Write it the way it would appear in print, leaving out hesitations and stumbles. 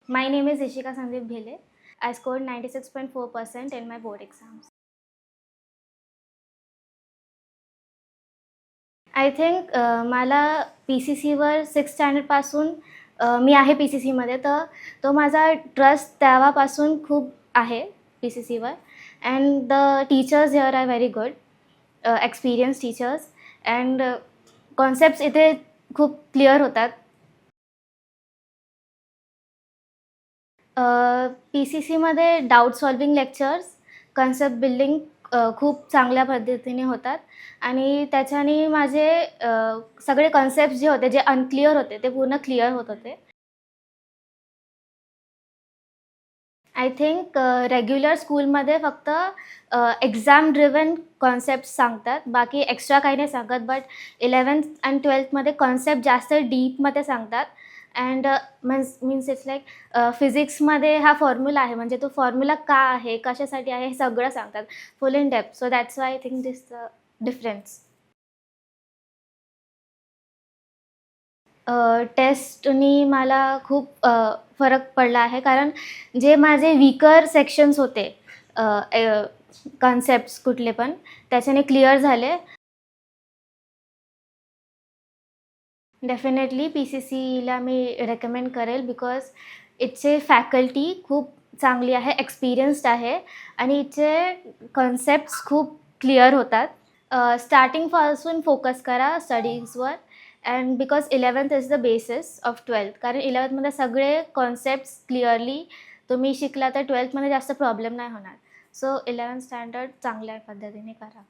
My name is Ishika Sandeep Bhele. I scored 96.4% in my board exams. I think मला PCCवर 6th स्टँडर्डपासून मी आहे PCCमध्ये, तर तो माझा ट्रस्ट तेव्हापासून खूप आहे PCCवर. And the teachers here are very good, experience teachers. And concepts इथे खूप क्लिअर होतात. PCCमध्ये doubt solving lectures, concept building खूप चांगल्या पद्धतीने होतात आणि त्याच्याने माझे सगळे कन्सेप्ट जे होते, जे अनक्लिअर होते, ते पूर्ण क्लिअर होत होते. आय थिंक रेग्युलर स्कूलमध्ये फक्त एक्झाम ड्रिवन कॉन्सेप्ट सांगतात, बाकी एक्स्ट्रा काही नाही सांगत. बट 11th आणि 12thमध्ये कॉन्सेप्ट जास्त डीपमध्ये सांगतात. अँड मीन्स इट्स लाईक फिजिक्समध्ये हा फॉर्म्युला आहे, म्हणजे तो फॉर्म्युला का आहे, कशासाठी आहे, हे सगळं सांगतात full in depth. So that's why I think this difference. टेस्टनी मला खूप फरक पडला आहे, कारण जे माझे वीकर सेक्शन्स होते, कन्सेप्ट्स कुठले पण, त्याच्याने क्लिअर झाले. डेफिनेटली PCCला मी रेकमेंड करेल, बिकॉज इथचे फॅकल्टी खूप चांगली आहे, एक्सपिरियन्स्ड आहे आणि इथचे कन्सेप्ट्स खूप क्लिअर होतात. स्टार्टिंगपासून फोकस करा स्टडीजवर. And because 11th is the basis of 12th, कारण 11thमध्ये सगळे कॉन्सेप्ट्स क्लिअरली तुम्ही शिकला तर 12thमध्ये जास्त प्रॉब्लेम नाही होणार. सो 11th स्टँडर्ड चांगल्या पद्धतीने करा.